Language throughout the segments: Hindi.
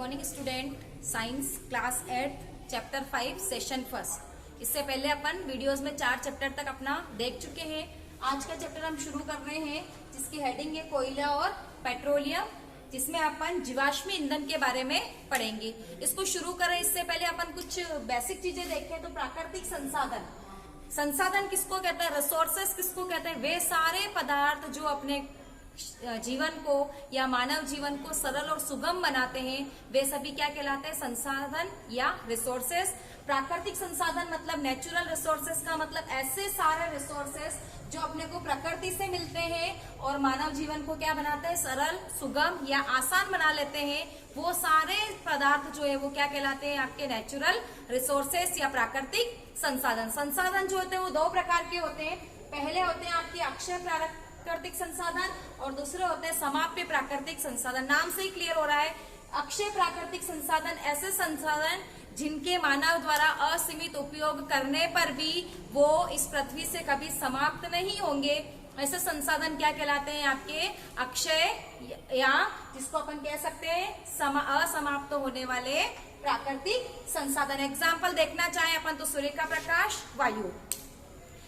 Morning student, science class 8 chapter 5 session first. इससे पहले अपन वीडियोस में 4 चैप्टर तक अपना देख चुके हैं। आज का चैप्टर हम शुरू कर रहे हैं जिसकी हेडिंग है कोयला और पेट्रोलियम, जिसमें अपन जीवाश्मी ईंधन के बारे में पढ़ेंगे। इसको शुरू करें इससे पहले अपन कुछ बेसिक चीजें देखें तो प्राकृतिक संसाधन, संसाधन किसको कहते हैं, रिसोर्सेस किसको कहते हैं, वे सारे पदार्थ जो अपने जीवन को या मानव जीवन को सरल और सुगम बनाते हैं, वे सभी क्या कहलाते हैं, संसाधन या रिसोर्सेस। प्राकृतिक संसाधन मतलब नेचुरल रिसोर्सेस का मतलब ऐसे सारे रिसोर्सेस जो अपने को प्रकृति से मिलते हैं और मानव जीवन को क्या बनाते हैं, सरल, सुगम या आसान बना लेते हैं। वो सारे पदार्थ जो है वो क्या कहलाते हैं, आपके नेचुरल रिसोर्सेस या प्राकृतिक संसाधन। संसाधन जो होते हैं वो 2 प्रकार के होते हैं। पहले होते हैं आपके अक्षय प्राकृतिक संसाधन और दूसरे होते हैं समाप्य प्राकृतिक संसाधन। नाम से ही क्लियर हो रहा है। अक्षय प्राकृतिक संसाधन ऐसे संसाधन जिनके मानव द्वारा असीमित उपयोग करने पर भी वो इस पृथ्वी से कभी समाप्त नहीं होंगे। ऐसे संसाधन क्या कहलाते हैं, आपके अक्षय या जिसको अपन कह सकते हैं असमाप्त होने वाले प्राकृतिक संसाधन। एग्जाम्पल देखना चाहें अपन तो सूर्य का प्रकाश, वायु।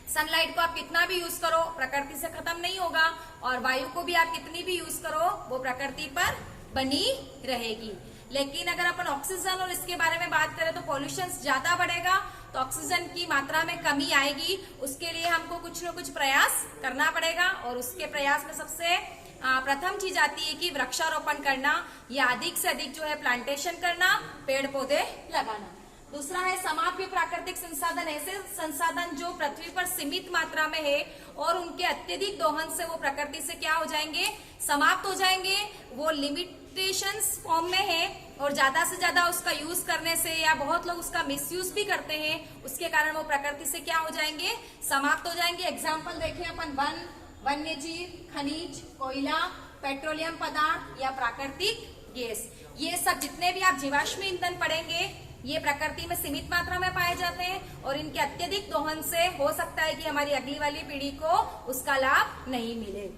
सनलाइट को आप कितना भी यूज करो प्रकृति से खत्म नहीं होगा, और वायु को भी आप कितनी भी यूज करो वो प्रकृति पर बनी रहेगी। लेकिन अगर अपन ऑक्सीजन और इसके बारे में बात करें तो पॉल्यूशन ज्यादा बढ़ेगा, तो ऑक्सीजन की मात्रा में कमी आएगी। उसके लिए हमको कुछ न कुछ प्रयास करना पड़ेगा, और उसके प्रयास में सबसे प्रथम चीज आती है कि वृक्षारोपण करना या अधिक से अधिक जो है प्लांटेशन करना, पेड़ पौधे लगाना। दूसरा है समाप्य प्राकृतिक संसाधन, ऐसे संसाधन जो पृथ्वी पर सीमित मात्रा में है और उनके अत्यधिक दोहन से वो प्रकृति से क्या हो जाएंगे, समाप्त हो जाएंगे। वो लिमिटेशंस फॉर्म में है और ज्यादा से ज्यादा उसका यूज करने से या बहुत लोग उसका मिसयूज भी करते हैं, उसके कारण वो प्रकृति से क्या हो जाएंगे, समाप्त हो जाएंगे। एग्जाम्पल देखें अपन वन, वन्य जीव, खनिज, कोयला, पेट्रोलियम पदार्थ या प्राकृतिक गैस। ये सब जितने भी आप जीवाश्मी ईंधन पढ़ेंगे ये प्रकृति में सीमित मात्रा में पाए जाते हैं और इनके अत्यधिक दोहन से हो सकता है कि हमारी अगली वाली पीढ़ी को उसका लाभ नहीं मिले।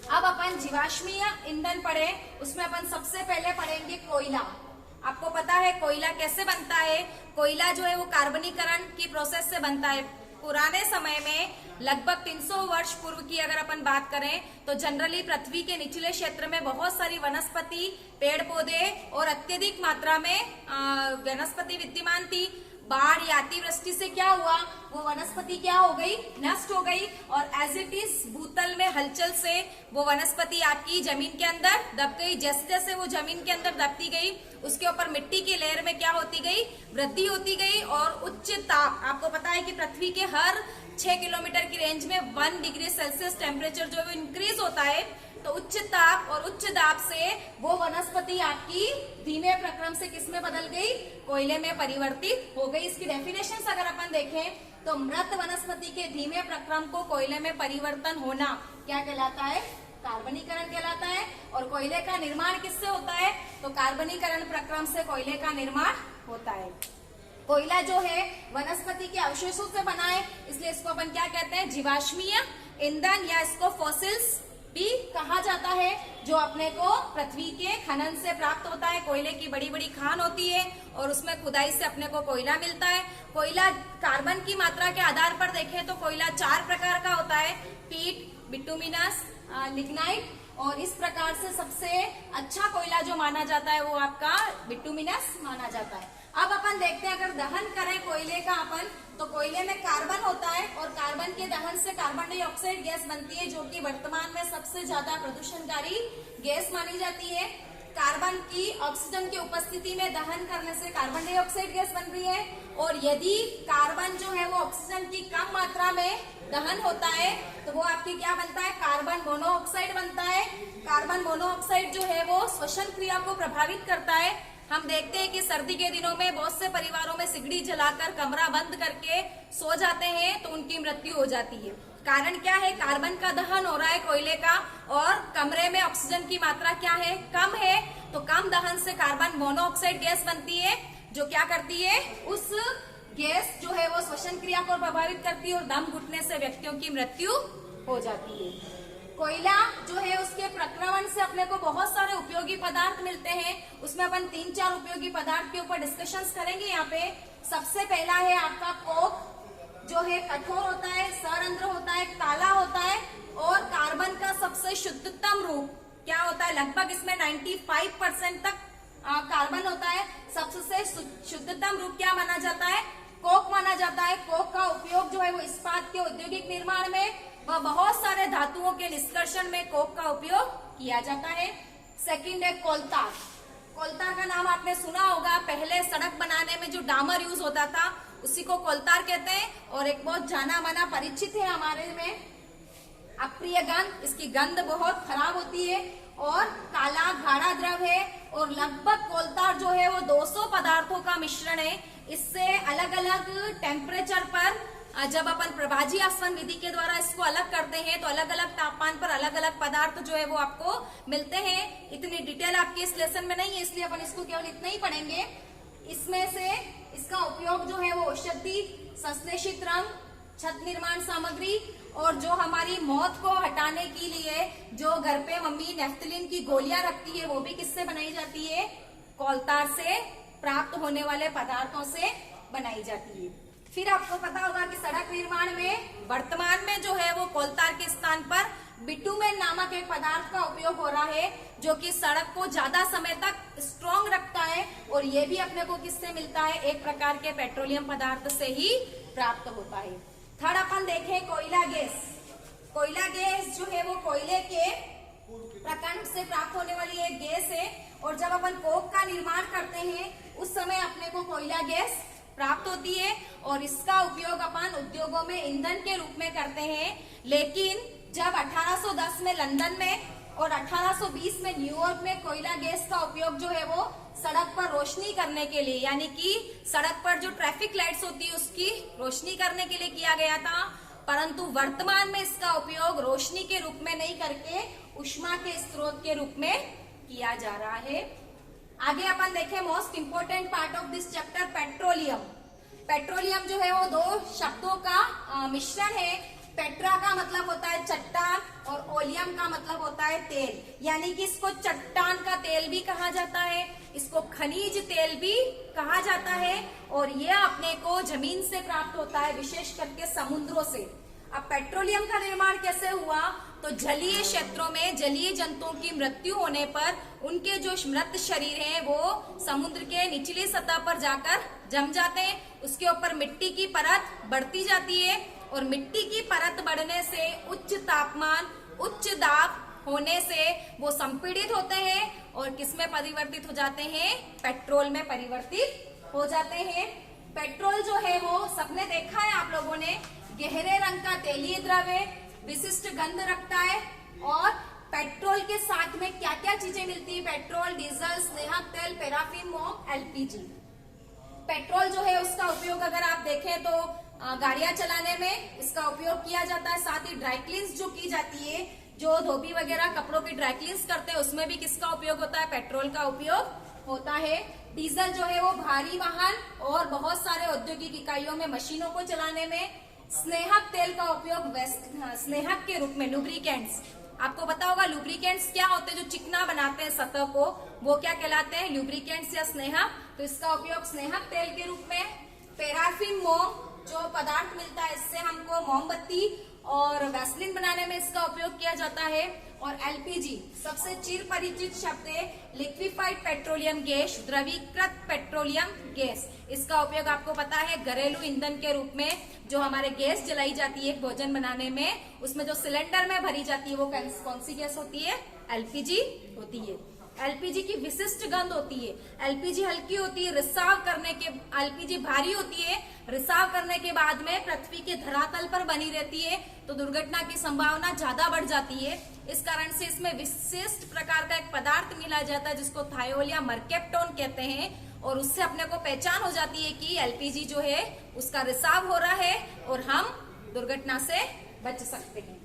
अब अपन जीवाश्मी ईंधन पढ़े, उसमें अपन सबसे पहले पढ़ेंगे कोयला। आपको पता है कोयला कैसे बनता है। कोयला जो है वो कार्बनीकरण की प्रोसेस से बनता है। पुराने समय में लगभग 300 वर्ष पूर्व की अगर अपन बात करें तो जनरली पृथ्वी के निचले क्षेत्र में बहुत सारी वनस्पति, पेड़ पौधे और अत्यधिक मात्रा में वनस्पति विद्यमान थी। बाढ़ या अतिवृष्टि से क्या हुआ, वो वनस्पति क्या हो गई, नष्ट हो गई, और एज इट इज भूतल में हलचल से वो वनस्पति आपकी जमीन के अंदर दब गई। जैसे जैसे वो जमीन के अंदर दबती गई उसके ऊपर मिट्टी की लेयर में क्या होती गई, वृद्धि होती गई, और उच्च ताप, आपको पता है कि पृथ्वी के हर 6 किलोमीटर की रेंज में 1 डिग्री सेल्सियस टेम्परेचर जो है इंक्रीज होता है। तो उच्च ताप और उच्च दाब से वो वनस्पति आपकी धीमे प्रक्रम से किसमें बदल गई, कोयले में परिवर्तित हो गई। इसकी डेफिनेशन अगर अपन देखें तो मृत वनस्पति के धीमे प्रक्रम को कोयले में परिवर्तन होना क्या कहलाता है, कार्बनीकरण कहलाता है। और कोयले का निर्माण किससे होता है, तो कार्बनीकरण प्रक्रम से कोयले का निर्माण होता है। कोयला जो है वनस्पति के अवशेषों से बना है, इसलिए इसको अपन क्या कहते हैं, जीवाश्मीय ईंधन, या इसको फॉसिल्स भी कहा जाता है, जो अपने को पृथ्वी के खनन से प्राप्त होता है। कोयले की बड़ी बड़ी खान होती है और उसमें खुदाई से अपने को कोयला मिलता है। कोयला कार्बन की मात्रा के आधार पर देखें तो कोयला 4 प्रकार का होता है, पीट, बिटुमिनस, लिग्नाइट, और इस प्रकार से सबसे अच्छा कोयला जो माना जाता है वो आपका बिटुमिनस माना जाता है। अब अपन देखते हैं अगर दहन करें कोयले का अपन, तो कोयले में कार्बन होता है और कार्बन के दहन से कार्बन डाइऑक्साइड गैस बनती है, जो कि वर्तमान में सबसे ज्यादा प्रदूषणकारी गैस मानी जाती है। कार्बन की ऑक्सीजन की उपस्थिति में दहन करने से कार्बन डाइऑक्साइड गैस बन रही है, और यदि कार्बन जो है वो ऑक्सीजन की कम मात्रा में दहन होता है तो वो आपकी क्या बनता है, कार्बन मोनोऑक्साइड बनता है। कार्बन मोनोऑक्साइड जो है वो श्वसन क्रिया को प्रभावित करता है। हम देखते हैं कि सर्दी के दिनों में बहुत से परिवारों में सिगड़ी जलाकर कमरा बंद करके सो जाते हैं तो उनकी मृत्यु हो जाती है। कारण क्या है, कार्बन का दहन हो रहा है कोयले का, और कमरे में ऑक्सीजन की मात्रा क्या है, कम है, तो कम दहन से कार्बन मोनोऑक्साइड गैस बनती है, जो क्या करती है, उस गैस जो है वो श्वसन क्रिया को प्रभावित करती है और दम घुटने से व्यक्तियों की मृत्यु हो जाती है। कोयला जो है उसके प्रक्रमण से अपने को बहुत सारे उपयोगी पदार्थ मिलते हैं, उसमें अपन 3-4 उपयोगी पदार्थ के ऊपर डिस्कशंस करेंगे। यहाँ पे सबसे पहला है आपका कोक, जो है कठोर होता है, सरंध्र होता है, काला होता है और कार्बन का सबसे शुद्धतम रूप क्या होता है, लगभग इसमें 95% तक कार्बन होता है। सबसे शुद्धतम रूप क्या माना जाता है, कोक माना जाता है। कोक का उपयोग जो है वो इस्पात के औद्योगिक निर्माण में व बहुत सारे धातुओं के निष्कर्षण में कोक का उपयोग किया जाता है। सेकंड है कोलतार। कोलतार का नाम आपने सुना होगा, पहले सड़क बनाने में जो डामर यूज होता था उसी को कोलतार कहते हैं। और एक बहुत जाना माना परिचित है हमारे में अप्रिय गंध, इसकी गंध बहुत खराब होती है और काला गाढ़ा द्रव है। और लगभग कोलतार जो है वो 200 पदार्थों का मिश्रण है। इससे अलग अलग टेम्परेचर पर जब अपन प्रभाजी आसवन विधि के द्वारा इसको अलग करते हैं तो अलग अलग तापमान पर अलग अलग पदार्थ जो है वो आपको मिलते हैं। इतनी डिटेल आपके इस लेसन में नहीं है, इसलिए अपन इसको केवल इतना ही पढ़ेंगे। इसमें से इसका उपयोग जो है वो औषधि, संश्लेषित रंग, छत निर्माण सामग्री और जो हमारी मौत को हटाने के लिए जो घर पे मम्मी नेफ्थलीन की गोलियां रखती है वो भी किससे बनाई जाती है, कोलतार से प्राप्त होने वाले पदार्थों से बनाई जाती है। फिर आपको पता होगा कि सड़क निर्माण में वर्तमान में जो है वो कोलतार के स्थान पर बिटुमेन नामक एक पदार्थ का उपयोग हो रहा है, जो कि सड़क को ज्यादा समय तक स्ट्रॉन्ग रखता है। और ये भी अपने को किससे मिलता है, एक प्रकार के पेट्रोलियम पदार्थ से ही प्राप्त होता है। थर्ड अपन देखें कोयला गैस। कोयला गैस जो है वो कोयले के प्रकंड से प्राप्त होने वाली एक गैस है। और जब अपन कोक का निर्माण करते हैं उस समय अपने को कोयला गैस प्राप्त होती है और इसका उपयोग अपन उद्योगों में ईंधन के रूप में करते हैं। लेकिन जब 1810 में लंदन में और 1820 में न्यूयॉर्क में कोयला गैस का उपयोग जो है वो सड़क पर रोशनी करने के लिए, यानी कि सड़क पर जो ट्रैफिक लाइट्स होती है उसकी रोशनी करने के लिए किया गया था। परंतु वर्तमान में इसका उपयोग रोशनी के रूप में नहीं करके ऊष्मा के स्रोत के रूप में किया जा रहा है। आगे अपन देखें most important part of this chapter, petroleum. Petroleum जो है वो 2 शब्दों का मिश्रण है। पेट्रा का मतलब होता है चट्टान और ओलियम का मतलब होता है तेल, यानी कि इसको चट्टान का तेल भी कहा जाता है, इसको खनिज तेल भी कहा जाता है। और यह अपने को जमीन से प्राप्त होता है, विशेष करके समुद्रों से। अब पेट्रोलियम का निर्माण कैसे हुआ, तो जलीय क्षेत्रों में जलीय जंतुओं की मृत्यु होने पर उनके जो मृत शरीर हैं वो समुद्र के निचली सतह पर जाकर जम जाते हैं। उसके ऊपर मिट्टी की परत बढ़ती जाती है और मिट्टी की परत बढ़ने से उच्च तापमान, उच्च दाब होने से वो संपीड़ित होते हैं और किसमें परिवर्तित हो जाते हैं, पेट्रोल में परिवर्तित हो जाते हैं। पेट्रोल जो है वो सबने देखा है आप लोगों ने, गहरे रंग का तेलीय द्रव है, विशिष्ट गंध रखता है। और पेट्रोल के साथ में क्या क्या चीजें मिलती है, पेट्रोल, डीजल, स्नेहक तेल, पैराफिन, मोम, एलपीजी। पेट्रोल जो है उसका उपयोग अगर आप देखें तो गाड़ियां चलाने में इसका उपयोग किया जाता है। साथ ही ड्राई क्लीन्स जो की जाती है, जो धोबी वगैरह कपड़ों की ड्राई क्लीन्स करते हैं उसमें भी किसका उपयोग होता है, पेट्रोल का उपयोग होता है। डीजल जो है वो भारी वाहन और बहुत सारे औद्योगिक इकाइयों में मशीनों को चलाने में। स्नेहक तेल का उपयोग स्नेहक के रूप में, लुब्रिकेंट्स, आपको पता होगा लुब्रिकेंट्स क्या होते हैं, जो चिकना बनाते हैं सतह को, वो क्या कहलाते हैं, लुब्रिकेंट्स या स्नेहक। तो इसका उपयोग स्नेहक तेल के रूप में। पैराफिन, मोम जो पदार्थ मिलता है इससे हमको मोमबत्ती और वैसलीन बनाने में इसका उपयोग किया जाता है। और एलपीजी सबसे चिर परिचित शब्द है, लिक्विफाइड पेट्रोलियम गैस, द्रवीकृत पेट्रोलियम गैस। इसका उपयोग आपको पता है घरेलू ईंधन के रूप में, जो हमारे गैस जलाई जाती है भोजन बनाने में, उसमें जो सिलेंडर में भरी जाती है वो कौन सी गैस होती है, एलपीजी होती है। एलपीजी की विशिष्ट गंध होती है। एलपीजी हल्की होती है, रिसाव करने के, एलपीजी भारी होती है, रिसाव करने के बाद में पृथ्वी के धरातल पर बनी रहती है तो दुर्घटना की संभावना ज्यादा बढ़ जाती है। इस कारण से इसमें विशिष्ट प्रकार का एक पदार्थ मिला जाता है जिसको थायोल या मर्केप्टोन कहते हैं। और उससे अपने को पहचान हो जाती है कि एलपीजी जो है उसका रिसाव हो रहा है और हम दुर्घटना से बच सकते हैं।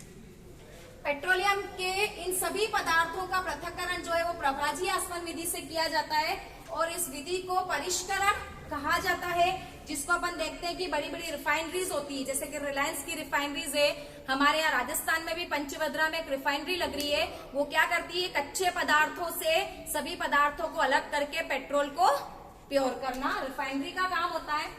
पेट्रोलियम के इन सभी पदार्थों का पृथक्करण जो है वो प्रभाजी आसवन विधि से किया जाता है और इस विधि को परिष्करण कहा जाता है, जिसको अपन देखते हैं कि बड़ी बड़ी रिफाइनरीज होती है, जैसे कि रिलायंस की रिफाइनरीज है, हमारे यहाँ राजस्थान में भी पंचभद्रा में एक रिफाइनरी लग रही है। वो क्या करती है, कच्चे पदार्थों से सभी पदार्थों को अलग करके पेट्रोल को प्योर करना रिफाइनरी का काम होता है।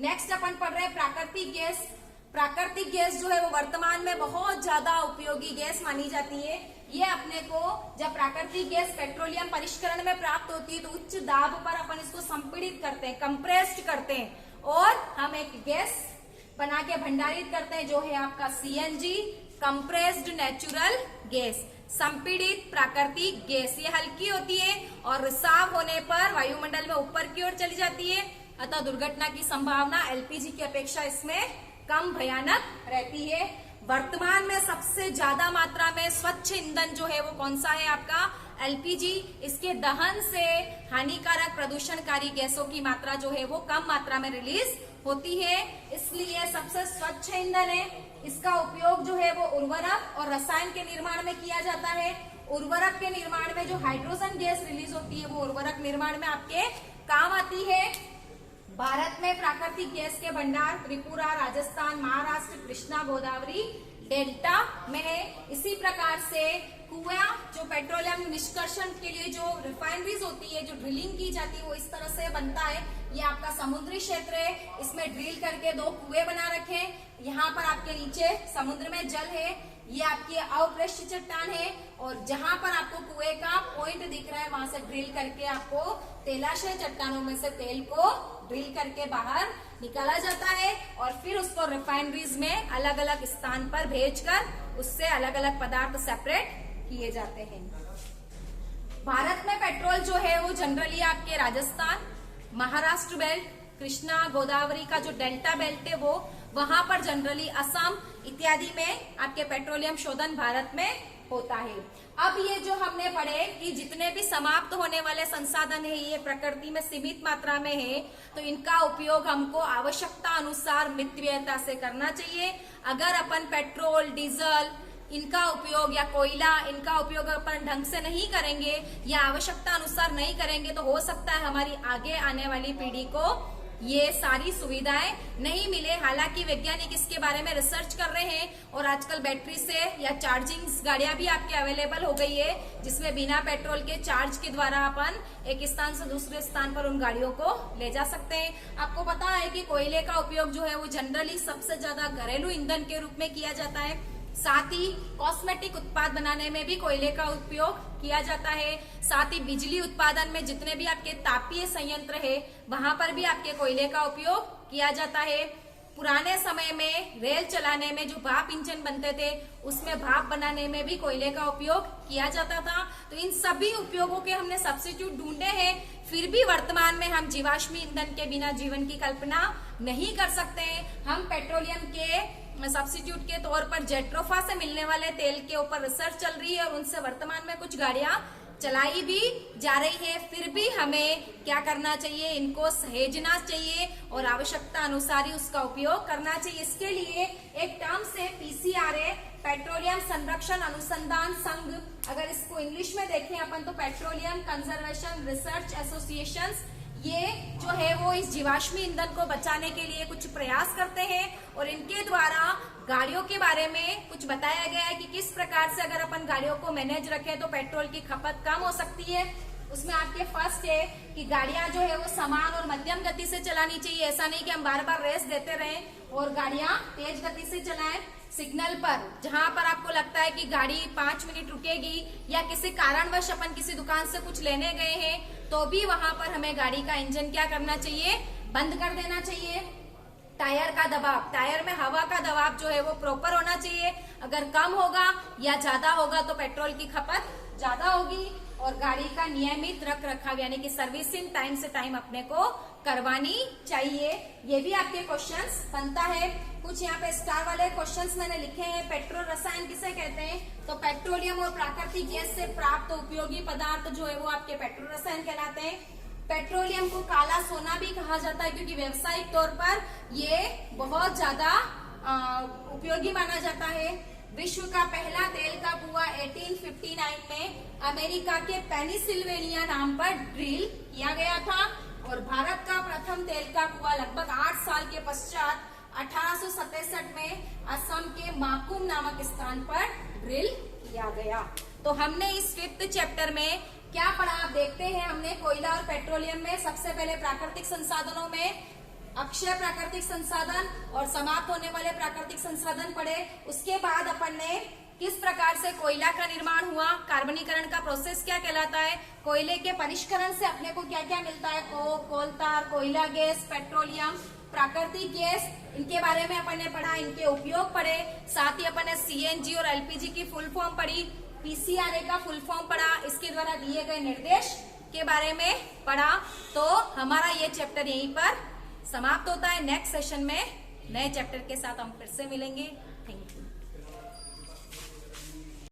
नेक्स्ट अपन पढ़ रहे हैं प्राकृतिक गैस। प्राकृतिक गैस जो है वो वर्तमान में बहुत ज्यादा उपयोगी गैस मानी जाती है। ये अपने को जब प्राकृतिक गैस पेट्रोलियम परिष्करण में प्राप्त होती है तो उच्च दाब पर अपन इसको संपीड़ित करते हैं, कंप्रेस्ड करते हैं और हम एक गैस बना के भंडारित करते हैं जो है आपका सीएनजी, कंप्रेस्ड नेचुरल गैस, संपीड़ित प्राकृतिक गैस। ये हल्की होती है और रिसाव होने पर वायुमंडल में ऊपर की ओर चली जाती है, अतः दुर्घटना की संभावना एलपीजी की अपेक्षा इसमें कम भयानक रहती है। वर्तमान में सबसे ज्यादा मात्रा में स्वच्छ ईंधन जो है वो कौन सा है, आपका एलपीजी। इसके दहन से हानिकारक प्रदूषणकारी गैसों की मात्रा जो है वो कम मात्रा में रिलीज होती है, इसलिए सबसे स्वच्छ ईंधन है। इसका उपयोग जो है वो उर्वरक और रसायन के निर्माण में किया जाता है। उर्वरक के निर्माण में जो हाइड्रोजन गैस रिलीज होती है वो उर्वरक निर्माण में आपके काम आती है। भारत में प्राकृतिक गैस के भंडार त्रिपुरा, राजस्थान, महाराष्ट्र, कृष्णा गोदावरी डेल्टा में है। इसी प्रकार से कुआं जो पेट्रोलियम निष्कर्षण के लिए जो रिफाइनरीज होती है, जो ड्रिलिंग की जाती है वो इस तरह से बनता है। ये आपका समुद्री क्षेत्र है, इसमें ड्रिल करके 2 कुएं बना रखे। यहाँ पर आपके नीचे समुद्र में जल है, ये आपकी अवपृष्ठ चट्टान है और जहां पर आपको कुएं का पॉइंट दिख रहा है वहां से ड्रिल करके आपको तेलाशय चट्टानों में से तेल को ड्रिल करके बाहर निकाला जाता है और फिर उसको रिफाइनरीज में अलग अलग स्थान पर भेजकर उससे अलग अलग पदार्थ सेपरेट किए जाते हैं। भारत में पेट्रोल जो है वो जनरली आपके राजस्थान, महाराष्ट्र बेल्ट, कृष्णा गोदावरी का जो डेल्टा बेल्ट है वो वहां पर जनरली असम इत्यादि में आपके पेट्रोलियम शोधन भारत में होता है। अब ये जो हमने पढ़े कि जितने भी समाप्त होने वाले संसाधन है ये प्रकृति में सीमित मात्रा में है, तो इनका उपयोग हमको आवश्यकता अनुसार मितव्ययता से करना चाहिए। अगर अपन पेट्रोल, डीजल इनका उपयोग या कोयला इनका उपयोग अपन ढंग से नहीं करेंगे या आवश्यकता अनुसार नहीं करेंगे तो हो सकता है हमारी आगे आने वाली पीढ़ी को ये सारी सुविधाएं नहीं मिले। हालांकि वैज्ञानिक इसके बारे में रिसर्च कर रहे हैं और आजकल बैटरी से या चार्जिंग गाड़ियां भी आपके अवेलेबल हो गई है, जिसमें बिना पेट्रोल के चार्ज के द्वारा अपन एक स्थान से दूसरे स्थान पर उन गाड़ियों को ले जा सकते हैं। आपको पता है कि कोयले का उपयोग जो है वो जनरली सबसे ज्यादा घरेलू ईंधन के रूप में किया जाता है। साथ ही कॉस्मेटिक उत्पाद बनाने में भी कोयले का उपयोग किया जाता है। साथ ही बिजली उत्पादन में जितने भी आपके तापीय संयंत्र है वहां पर भी आपके कोयले का उपयोग किया जाता है। पुराने समय में रेल चलाने में जो भाप इंजन बनते थे उसमें भाप बनाने में भी कोयले का उपयोग किया जाता था। तो इन सभी उपयोगों के हमने सब्स्टिट्यूट ढूंढे हैं, फिर भी वर्तमान में हम जीवाश्मी ईंधन के बिना जीवन की कल्पना नहीं कर सकते। हम पेट्रोलियम के सब्स्टिट्यूट के तौर पर जेट्रोफा से मिलने वाले तेल के ऊपर रिसर्च चल रही है और उनसे वर्तमान में कुछ गाड़ियां चलाई भी जा रही है। फिर भी हमें क्या करना चाहिए, इनको सहेजना चाहिए और आवश्यकता अनुसार ही उसका उपयोग करना चाहिए। इसके लिए एक टर्म से पीसीआरए, पेट्रोलियम संरक्षण अनुसंधान संघ, अगर इसको इंग्लिश में देखें अपन तो पेट्रोलियम कंजर्वेशन रिसर्च एसोसिएशन, ये जो है वो इस जीवाश्मी ईंधन को बचाने के लिए कुछ प्रयास करते हैं और इनके द्वारा गाड़ियों के बारे में कुछ बताया गया है कि किस प्रकार से अगर अपन गाड़ियों को मैनेज रखें तो पेट्रोल की खपत कम हो सकती है। उसमें आपके फर्स्ट है कि गाड़ियां जो है वो समान और मध्यम गति से चलानी चाहिए। ऐसा नहीं कि हम बार बार रेस देते रहें और गाड़ियां तेज गति से चलाएं। सिग्नल पर जहां पर आपको लगता है कि गाड़ी 5 मिनट रुकेगी या किसी कारणवश अपन किसी दुकान से कुछ लेने गए हैं तो भी वहां पर हमें गाड़ी का इंजन क्या करना चाहिए, बंद कर देना चाहिए। टायर का दबाव, टायर में हवा का दबाव जो है वो प्रॉपर होना चाहिए। अगर कम होगा या ज्यादा होगा तो पेट्रोल की खपत ज्यादा होगी। और गाड़ी का नियमित रख रखाव यानी कि सर्विसिंग टाइम से टाइम अपने को करवानी चाहिए। ये भी आपके क्वेश्चंस बनता है। कुछ यहाँ पे स्टार वाले क्वेश्चंस मैंने लिखे हैं। पेट्रोल रसायन किसे कहते हैं, तो पेट्रोलियम और प्राकृतिक गैस से प्राप्त उपयोगी पदार्थ जो है वो आपके पेट्रोल रसायन कहलाते हैं। पेट्रोलियम को काला सोना भी कहा जाता है क्योंकि व्यावसायिक तौर पर ये बहुत ज्यादा उपयोगी माना जाता है। विश्व का पहला तेल का कुआं 1859 में अमेरिका के पेनिसिल्वेनिया नाम पर ड्रिल किया गया था और भारत का प्रथम तेल का कुआं लगभग 8 साल के पश्चात 1867 में असम के माकुम नामक स्थान पर ड्रिल किया गया। तो हमने इस 5th चैप्टर में क्या पढ़ा आप देखते हैं। हमने कोयला और पेट्रोलियम में सबसे पहले प्राकृतिक संसाधनों में अक्षय प्राकृतिक संसाधन और समाप्त होने वाले प्राकृतिक संसाधन पढ़े। उसके बाद अपन ने किस प्रकार से कोयला का निर्माण हुआ, कार्बनीकरण का प्रोसेस क्या कहलाता है, कोयले के परिष्करण से अपने को क्या क्या मिलता है, कोक, कोलतार, कोयला गैस, पेट्रोलियम, प्राकृतिक गैस, इनके बारे में अपन ने पढ़ा, इनके उपयोग पढ़े। साथ ही अपन ने सीएनजी और एलपीजी की फुल फॉर्म पढ़ी, पीसीआरए का फुल फॉर्म पढ़ा, इसके द्वारा दिए गए निर्देश के बारे में पढ़ा। तो हमारा ये चैप्टर यहीं पर समाप्त होता है। नेक्स्ट सेशन में नए चैप्टर के साथ हम फिर से मिलेंगे।